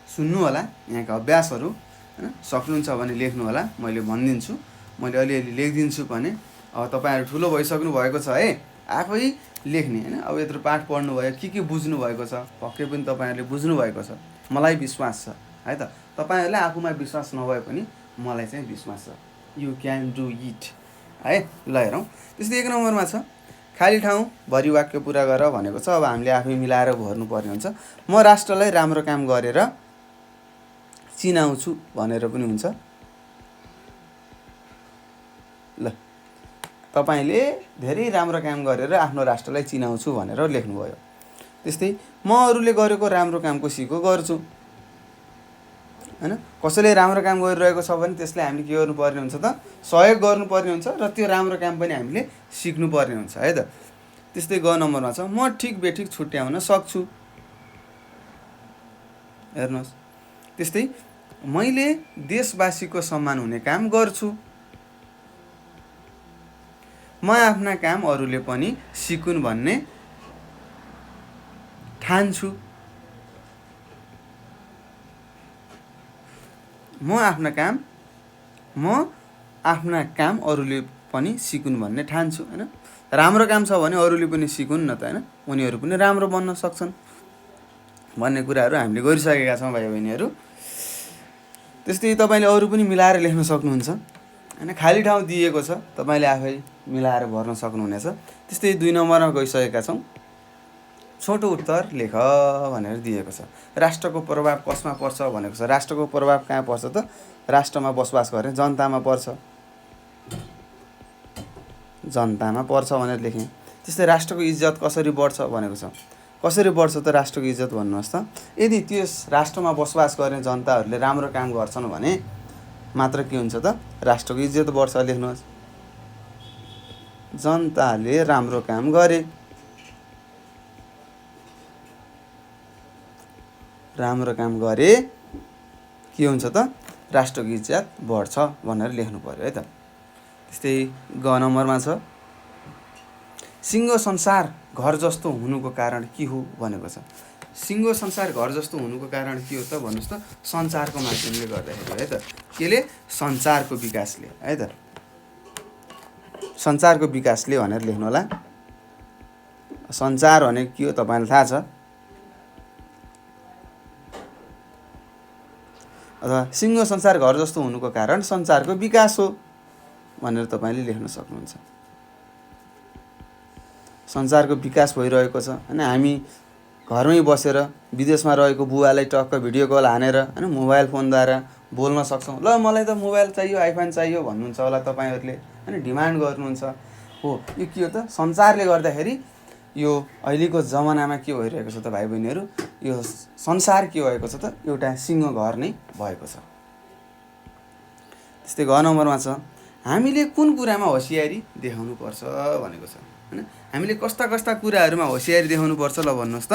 सुन्नु होला यहाँका अभ्यासहरू होइन। सक्नुहुन्छ भने लेख्नु होला, मैले भनिदिन्छु, मैले अलिअलि लेखिदिन्छु भने। अब तपाईँहरू ठुलो भइसक्नु भएको छ है, आफै लेख्ने होइन। अब यत्रो पाठ पढ्नुभयो, के बुझ्नु भएको छ, पक्कै पनि तपाईँहरूले बुझ्नु भएको छ, मलाई विश्वास छ है त। तपाईँहरूलाई आफूमा विश्वास नभए पनि मलाई चाहिँ विश्वास छ। यु क्यान डु इट है। ल हेरौँ। त्यस्तै 1 नम्बरमा छ, खाली ठाउँ भरि वाक्य पुरा गर भनेको छ। अब हामीले आफै मिलाएर भर्नुपर्ने हुन्छ। म राष्ट्रलाई राम्रो काम गरेर चिनाउँछु भनेर पनि हुन्छ। ल, तपाईँले धेरै राम्रो काम गरेर आफ्नो राष्ट्रलाई चिनाउँछु भनेर लेख्नुभयो। त्यस्तै म अरूले गरेको राम्रो कामको सिको गर्छु होइन। कसैले राम्रो काम गरिरहेको छ भने त्यसलाई हामीले के गर्नुपर्ने हुन्छ त, सहयोग गर्नुपर्ने हुन्छ र त्यो राम्रो काम पनि हामीले सिक्नुपर्ने हुन्छ है त। त्यस्तै ग नम्बरमा छ, म ठिक बेठिक छुट्याउन सक्छु। हेर्नुहोस्। त्यस्तै मैले देशवासीको सम्मान हुने काम गर्छु। म आफ्ना काम अरूले पनि सिकुन् भन्ने ठान्छु। म आफ्ना काम अरूले पनि सिकुन् भन्ने ठान्छु होइन। राम्रो काम छ भने अरूले पनि सिकुन् न त होइन, उनीहरू पनि राम्रो बन्न सक्छन् भन्ने कुराहरू हामीले गरिसकेका छौँ भाइ बहिनीहरू। त्यस्तै तपाईँले अरू पनि मिलाएर लेख्न सक्नुहुन्छ होइन। खाली ठाउँ दिएको छ, तपाईँले आफै मिलाएर भर्न सक्नुहुनेछ। त्यस्तै 2 नम्बरमा गइसकेका छौँ। छोटो उत्तर लेख भनेर दिएको छ। राष्ट्रको प्रभाव कसमा पर्छ भनेको छ। राष्ट्रको प्रभाव कहाँ पर्छ त, राष्ट्रमा बसोबास गर्ने जनतामा पर्छ, जनतामा पर्छ भनेर लेखेँ। त्यस्तै राष्ट्रको इज्जत कसरी बढ्छ भनेको छ। कसरी बढ्छ त राष्ट्रको इज्जत भन्नुहोस् त। यदि त्यस राष्ट्रमा बसोबास गर्ने जनताहरूले राम्रो काम गर्छन् भने मात्र के हुन्छ त, राष्ट्रको इज्जत बढ्छ। लेख्नुहोस्, जनताले राम्रो काम गरे, राम्रो काम गरे के हुन्छ त, राष्ट्रको इज्जत बढ्छ भनेर लेख्नु पर्यो है त। त्यस्तै ग नम्बरमा छ, सिङ्गो संसार घर जस्तो हुनुको कारण के हो भनेको छ। सिङ्गो संसार घर जस्तो हुनुको कारण के हो त भन्नुहोस् त, सञ्चारको माध्यमले गर्दाखेरि है त। केले, सञ्चारको विकासले है त। सञ्चारको विकासले भनेर लेख्नु होला। सञ्चार भनेको के हो तपाईँलाई थाहा छ, अथवा सिङ्गो संसार घर जस्तो हुनुको कारण सञ्चारको विकास हो भनेर तपाईँले लेख्न सक्नुहुन्छ। सञ्चारको विकास भइरहेको छ होइन। हामी घरमै बसेर विदेशमा रहेको बुवालाई टक्क भिडियो कल हानेर होइन, मोबाइल फोनद्वारा बोल्न सक्छौँ। ल मलाई त मोबाइल चाहियो, आइफोन चाहियो भन्नुहुन्छ होला तपाईँहरूले होइन, डिमान्ड गर्नुहुन्छ हो। यो के हो त, सञ्चारले गर्दाखेरि यो अहिलेको जमानामा के भइरहेको छ त भाइ बहिनीहरू, यो संसार के भएको छ त एउटा सिंह घर नै भएको छ। त्यस्तै घ नम्बरमा छ हामीले कुन कुरामा होसियारी देखाउनु पर्छ भनेको छ हैन। हामीले कस्ता कस्ता कुराहरूमा होसियारी देखाउनु पर्छ ल भन्नुहोस् त।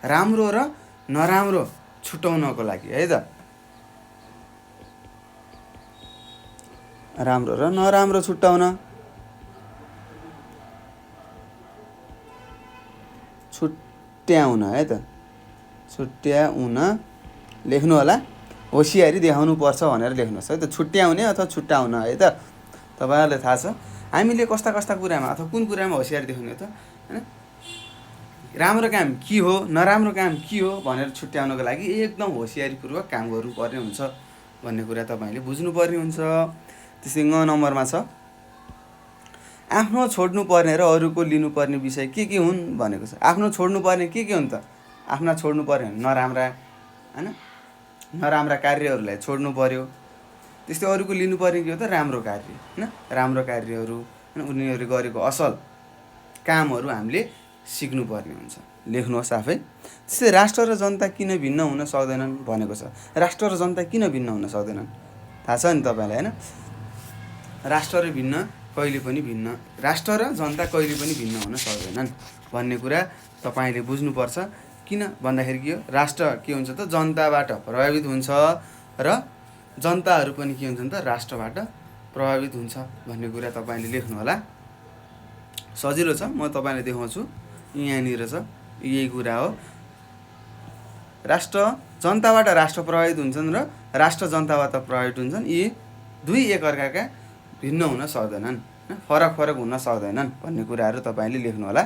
राम्रो र नराम्रो छुटाउनको लागि है त। राम्रो र नराम्रो छुट्याउन, छुट्याउन है त, छुट्याउन लेख्नु होला। होसियारी देखाउनु पर्छ भनेर लेख्नुहोस् है त। छुट्याउने अथवा छुट्याउन है त। तपाईँहरूलाई थाहा छ हामीले कस्ता कस्ता कुरामा अथवा कुन कुरामा होसियारी देखाउने त हैन। राम्रो काम के हो नराम्रो काम के हो भनेर छुट्याउनको लागि एकदम होसियारीपूर्वक काम गर्नुपर्ने हुन्छ भन्ने कुरा तपाईँले बुझ्नुपर्ने हुन्छ। त्यसै ङ नम्बरमा छ आफ्नो छोड्नुपर्ने र अरूको लिनुपर्ने विषय के हुन् भनेको छ। आफ्नो छोड्नुपर्ने के हुन् त। आफ्ना छोड्नुपर्ने नराम्रा हैन, नराम्रा कार्यहरूलाई छोड्नु पर्यो। त्यस्तै अरूको लिनुपर्ने के हो त राम्रो कार्य हैन, राम्रो कार्यहरू हैन, उनीहरूले गरेको असल कामहरू हामीले सिक्नुपर्ने हुन्छ। लेख्नुहोस् आफै। त्यस्तै राष्ट्र र जनता किन भिन्न हुन सक्दैनन् भनेको छ। राष्ट्र र जनता किन भिन्न हुन सक्दैनन् थाहा छ नि तपाईँलाई हैन। राष्ट्र र जनता कहिले पनि भिन्न हुन सक्दैनन् भन्ने कुरा तपाईँले बुझ्नुपर्छ। किन भन्दाखेरि के हो, राष्ट्र के हुन्छ त जनताबाट प्रभावित हुन्छ र जनताहरू पनि के हुन्छन् त राष्ट्रबाट प्रभावित हुन्छ भन्ने कुरा तपाईँले लेख्नु होला। सजिलो छ, म तपाईँलाई देखाउँछु। यहाँनिर छ, यही कुरा हो। राष्ट्र जनताबाट राष्ट्र प्रभावित हुन्छन् र राष्ट्र जनताबाट प्रभावित हुन्छन्। यी दुई एकअर्काका भिन्न हुन सक्दैनन्, फरक हुन सक्दैनन् भन्ने कुराहरू तपाईँले लेख्नु होला।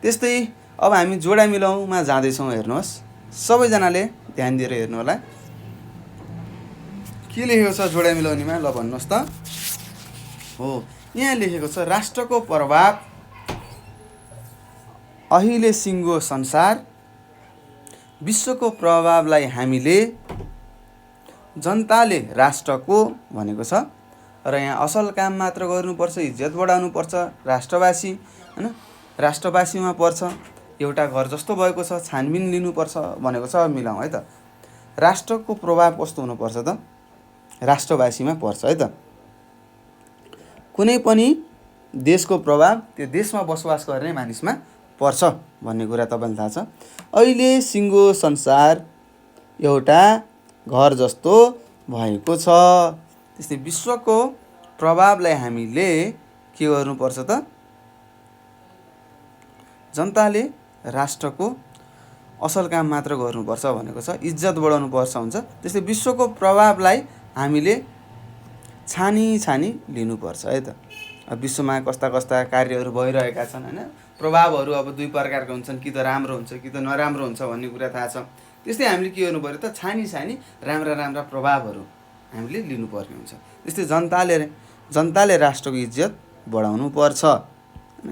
त्यस्तै अब हामी जोडा मिलाउमा जाँदैछौँ। हेर्नुहोस् सबैजनाले ध्यान दिएर हेर्नु होला। के लेखेको छ जोडा मिलाउनेमा ल भन्नुहोस् त। हो यहाँ लेखेको छ राष्ट्रको प्रभाव अहिले सिङ्गो संसार, विश्वको प्रभावलाई हामीले जनताले राष्ट्रको भनेको छ। र यहाँ असल काम मात्र गर्नुपर्छ, इज्जत बढाउनुपर्छ। राष्ट्रवासी हैन, राष्ट्रवासीमा पर्छ। एउटा घर जस्तो भएको छ, छानबिन लिनुपर्छ भनेको छ। मिलाउँ है त। राष्ट्रको प्रभाव कस्तो हुनुपर्छ त, राष्ट्रवासीमा पर्छ है त। कुनै पनि देशको प्रभाव त्यो देशमा बसोबास गर्ने मानिसमा पर्छ भन्ने कुरा तपाईँलाई थाहा छ। अहिले सिङ्गो संसार एउटा घर जस्तो भएको छ। त्यस्तै विश्वको प्रभावलाई हामीले के गर्नुपर्छ त, जनताले राष्ट्रको असल काम मात्र गर्नुपर्छ भनेको छ। इज्जत बढाउनुपर्छ हुन्छ। त्यस्तै विश्वको प्रभावलाई हामीले छानी लिनुपर्छ है त। अब विश्वमा कस्ता कस्ता कार्यहरू भइरहेका छन् हैन। प्रभावहरू अब दुई प्रकारका हुन्छन्, कि त राम्रो हुन्छ कि त नराम्रो हुन्छ भन्ने कुरा थाहा छ। त्यस्तै हामीले के गर्नु पर्यो त, छानी राम्रा प्रभावहरू हामीले लिनुपर्ने हुन्छ। त्यस्तै जनताले राष्ट्रको इज्जत बढाउनु पर्छ।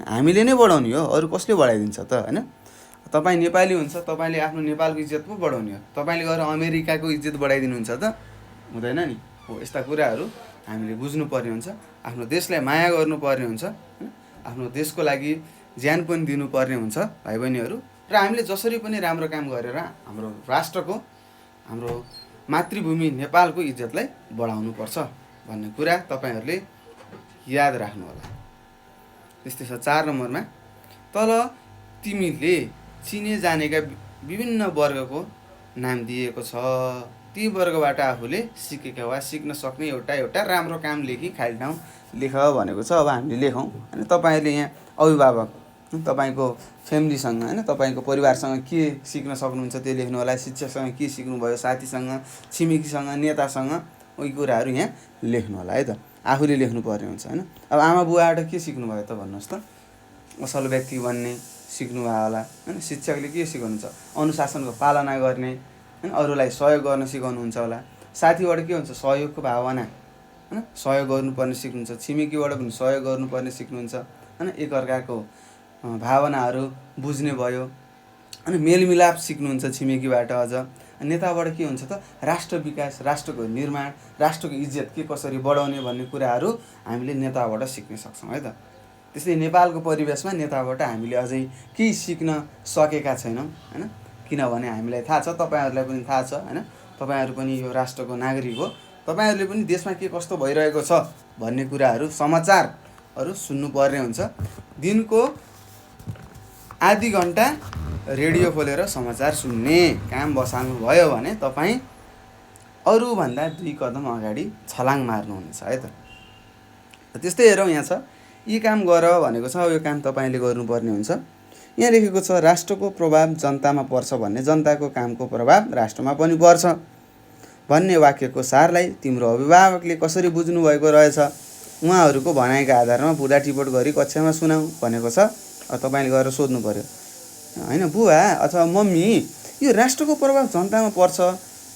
हामीले नै बढाउने हो, अरू कसले बढाइदिन्छ त हैन। तपाईँ नेपाली हुन्छ, तपाईँले आफ्नो नेपालको इज्जत पो बढाउने हो। तपाईँले गएर अमेरिकाको इज्जत बढाइदिनुहुन्छ त हुँदैन नि। हो यस्ता कुराहरू हामीले बुझ्नुपर्ने हुन्छ। आफ्नो देशलाई माया गर्नुपर्ने हुन्छ, आफ्नो देशको लागि ज्यान पनि दिनुपर्ने हुन्छ भाइ बहिनीहरू। र हामीले जसरी पनि राम्रो काम गरेर हाम्रो राष्ट्रको, हाम्रो मातृभूमि नेपालको इज्जतलाई बढाउनुपर्छ भन्ने कुरा तपाईँहरूले याद राख्नु होला। त्यस्तै छ 4 नम्बरमा, तल तिमीले चिने जानेका विभिन्न वर्गको नाम दिएको छ। ती वर्गबाट आफूले सिकेका वा सिक्न सक्ने एउटा राम्रो काम लेखी खाली ठाउँ लेख भनेको छ। अब हामीले लेखौँ हैन। तपाईँहरूले यहाँ अभिभावक, तपाईँको फ्यामिलीसँग हैन, तपाईँको परिवारसँग के सिक्न सक्नुहुन्छ त्यो लेख्नु होला। शिक्षकसँग के सिक्नुभयो, साथीसँग, छिमेकीसँग, नेतासँग, उही कुराहरू यहाँ लेख्नु होला है त। आफूले लेख्नुपर्ने हुन्छ हैन। अब आमा बुवाबाट के सिक्नुभयो त भन्नुहोस् त। असल व्यक्ति बन्ने सिक्नुभयो होला हैन। शिक्षकले के सिकाउनुहुन्छ, अनुशासनको पालना गर्ने हैन, अरूलाई सहयोग गर्न सिकाउनुहुन्छ होला। साथीबाट के हुन्छ, सहयोगको भावना हैन, सहयोग गर्नुपर्ने सिक्नुहुन्छ। छिमेकीबाट पनि सहयोग गर्नुपर्ने सिक्नुहुन्छ हैन। एकअर्काको भावनाहरू बुझ्ने भयो अनि मेलमिलाप सिक्नुहुन्छ छिमेकीबाट। अझ नेताबाट के हुन्छ त, राष्ट्र विकास, राष्ट्रको निर्माण, राष्ट्रको इज्जत के कसरी बढाउने भन्ने कुराहरू हामीले नेताबाट सिक्न सक्छौँ है त। त्यस्तै नेपालको परिवेशमा नेताबाट हामीले अझै केही सिक्न सकेका छैनौँ होइन। किनभने हामीलाई थाहा छ, तपाईँहरूलाई पनि थाहा छ होइन, तपाईँहरू पनि यो राष्ट्रको नागरिक हो, तपाईँहरूले पनि देशमा के कस्तो भइरहेको छ भन्ने कुराहरू समाचारहरू सुन्नुपर्ने हुन्छ। दिनको आधी घन्टा रेडियो खोलेर समाचार सुन्ने काम बसाल्नुभयो भने तपाईँ अरूभन्दा 2 कदम अगाडि छलाङ मार्नुहुनेछ है त। त्यस्तै हेरौँ, यहाँ छ यी काम गर भनेको छ, यो काम तपाईँले गर्नुपर्ने हुन्छ। यहाँ लेखेको छ राष्ट्रको प्रभाव जनतामा पर्छ भन्ने जनताको कामको प्रभाव राष्ट्रमा पनि पर्छ भन्ने वाक्यको सारलाई तिम्रो अभिभावकले कसरी बुझ्नुभएको रहेछ? उहाँहरूको भनाइका आधारमा पुरा टिपोट गरी कक्षामा सुनाऊ भनेको छ। तपाईँले गएर सोध्नु पर्यो होइन, बुवा अथवा मम्मी यो राष्ट्रको प्रभाव जनतामा पर्छ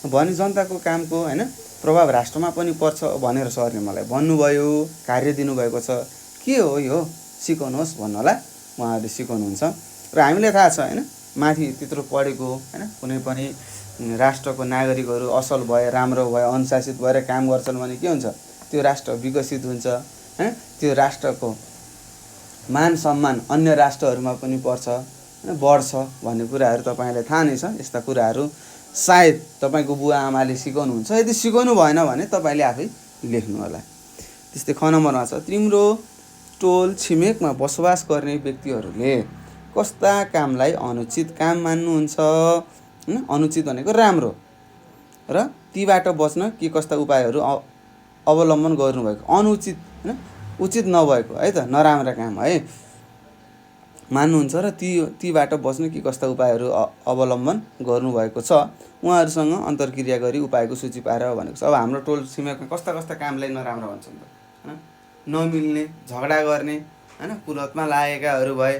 भने जनताको कामको होइन प्रभाव राष्ट्रमा पनि पर्छ भनेर सरले मलाई भन्नुभयो, कार्य दिनुभएको छ, के हो यो सिकाउनुहोस् भन्नु होला। उहाँहरूले सिकाउनुहुन्छ र हामीलाई थाहा छ होइन, माथि त्यत्रो पढेको होइन कुनै पनि राष्ट्रको नागरिकहरू असल भए, राम्रो भए, अनुशासित भएर काम गर्छन् भने के हुन्छ, त्यो राष्ट्र विकसित हुन्छ होइन। त्यो राष्ट्रको मान सम्मान अन्य राष्ट्रहरूमा पनि पर्छ होइन, बढ्छ भन्ने कुराहरू तपाईँलाई थाहा नै छ। यस्ता कुराहरू सायद तपाईँको बुवा आमाले सिकाउनुहुन्छ, यदि सिकाउनु भएन भने तपाईँले आफै लेख्नु होला। त्यस्तै ख नम्बरमा छ तिम्रो टोल छिमेकमा बसोबास गर्ने व्यक्तिहरूले कस्ता कामलाई अनुचित काम मान्नुहुन्छ होइन। अनुचित भनेको राम्रो, र तीबाट बच्न के कस्ता उपायहरू अवलम्बन गर्नुभएको। अनुचित होइन उचित नभएको है त, नराम्रा काम है मान्नुहुन्छ र तीबाट बच्न के कस्ता उपायहरू अवलम्बन गर्नुभएको छ, उहाँहरूसँग अन्तर्क्रिया गरी उपायको सूची पार भनेको छ। अब हाम्रो टोल छिमेकमा कस्ता कस्ता कामलाई नराम्रो भन्छन् त होइन, नमिल्ने, झगडा गर्ने होइन, कुलतमा लागेकाहरू भए,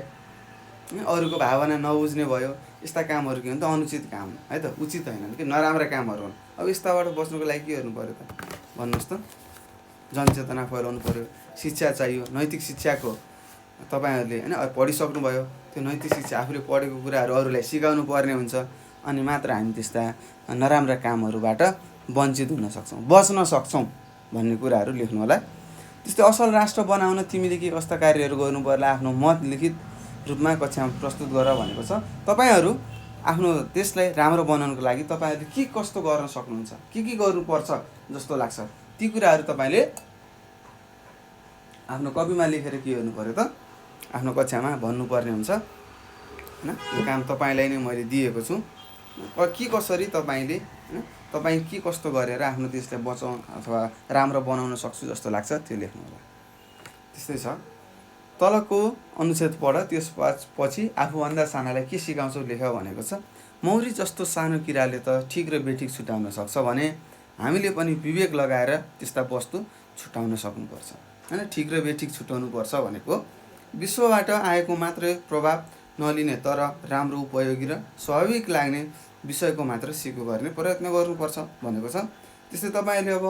अरूको भावना नबुझ्ने भयो, यस्ता कामहरू के भन्छ अनुचित काम है त, उचित होइन कि नराम्रा कामहरू हुन्। अब यस्ताबाट बच्नुको लागि के गर्नु पऱ्यो त भन्नुहोस् त? जनचेतना फैलाउनु पऱ्यो, शिक्षा चाहियो, नैतिक शिक्षाको तपाईँहरूले होइन पढिसक्नुभयो, त्यो नैतिक शिक्षा आफूले पढेको कुराहरू अरूलाई सिकाउनु पर्ने हुन्छ। अनि मात्र हामी त्यस्ता नराम्रा कामहरूबाट वञ्चित हुन सक्छौँ, बच्न सक्छौँ भन्ने कुराहरू लेख्नु होला। त्यस्तै असल राष्ट्र बनाउन तिमीले के कस्ता कार्यहरू गर्नु पर्ला, आफ्नो मत लिखित रूपमा कक्षामा प्रस्तुत गर भनेको छ। तपाईँहरू आफ्नो देशलाई राम्रो बनाउनको लागि तपाईँहरूले के कस्तो गर्न सक्नुहुन्छ, के गर्नुपर्छ जस्तो लाग्छ, ती कुराहरू तपाईँले आफ्नो कपीमा लेखेर के गर्नु पर्यो त आफ्नो कक्षामा भन्नुपर्ने हुन्छ होइन। यो काम तपाईँलाई नै मैले दिएको छु, के कसरी तपाईँले होइन तपाईँ के कस्तो गरेर आफ्नो देशलाई बचाउन अथवा राम्रो बनाउन सक्छु जस्तो लाग्छ त्यो लेख्नु होला। त्यस्तै छ तलको अनुच्छेद पढ, त्यसपछि आफूभन्दा सानालाई के सिकाउँछौ लेख भनेको छ। मौरी जस्तो सानो किराले त ठिक र बेठिक छुटाउन सक्छ भने हामीले पनि विवेक लगाएर त्यस्ता वस्तु छुटाउन सक्नुपर्छ होइन। ठिक र बेठिक छुटाउनु पर्छ भनेको विश्वबाट आएको मात्रै प्रभाव नलिने तर राम्रो उपयोगी र स्वाभाविक लाग्ने विषयको मात्र सिको गर्ने प्रयत्न गर्नुपर्छ भनेको छ। त्यस्तै तपाईँले अब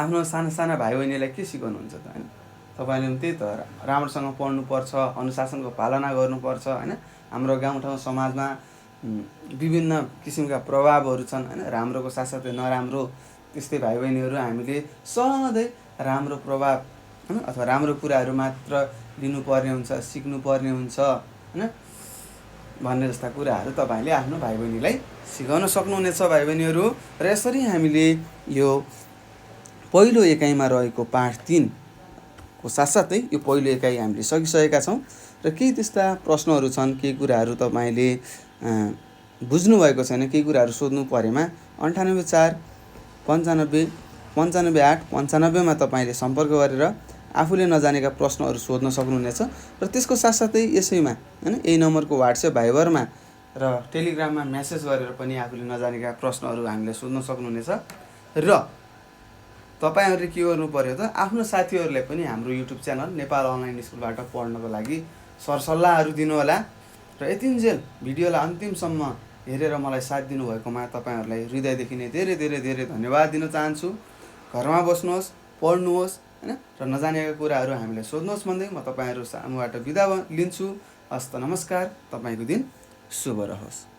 आफ्नो साना साना भाइ बहिनीलाई के सिकाउनुहुन्छ त होइन, तपाईँले पनि त्यही त राम्रोसँग पढ्नुपर्छ, अनुशासनको पालना गर्नुपर्छ होइन। हाम्रो गाउँठाउँ समाजमा विभिन्न किसिमका प्रभावहरू छन् होइन, राम्रोको साथसाथै नराम्रो। त्यस्तै भाइ बहिनीहरू हामीले सधैँ राम्रो प्रभाव होइन अथवा राम्रो कुराहरू मात्र लिनुपर्ने हुन्छ, सिक्नुपर्ने हुन्छ होइन भन्ने जस्ता कुराहरू तपाईँले आफ्नो भाइ बहिनीलाई सिकाउन सक्नुहुनेछ भाइ बहिनीहरू। र यसरी हामीले यो पहिलो एकाइमा रहेको पाठ 3 को साथसाथै यो पहिलो एकाइ हामीले सकिसकेका छौँ र केही त्यस्ता प्रश्नहरू छन्, केही कुराहरू तपाईँले बुझ्नुभएको छैन, केही कुराहरू सोध्नु परेमा 98 4 95 95 8 95 मा तपाईँले सम्पर्क गरेर आफूले नजानेका प्रश्नहरू सोध्न सक्नुहुनेछ। र त्यसको साथसाथै यसैमा होइन यही नम्बरको वाट्सएप भाइबरमा र टेलिग्राममा मेसेज गरेर पनि आफूले नजानेका प्रश्नहरू हामीले सोध्न सक्नुहुनेछ। र तपाईँहरूले के गर्नु पर्यो त आफ्नो साथीहरूलाई पनि हाम्रो युट्युब च्यानल नेपाल अनलाइन स्कुलबाट पढ्नको लागि सरसल्लाहहरू दिनु होला। र यतिन्जेल भिडियोलाई अन्तिमसम्म हेरेर मलाई साथ दिनुभएकोमा तपाईँहरूलाई हृदयदेखि नै धेरै धेरै धेरै धन्यवाद दिन चाहन्छु। घरमा बस्नुहोस्, पढ्नुहोस् होइन र नजानेका कुराहरू हामीलाई सोध्नुहोस् भन्दै म तपाईँहरू सामुबाट बिदा लिन्छु। हस्त नमस्कार, तपाईँको दिन शुभ रहोस्।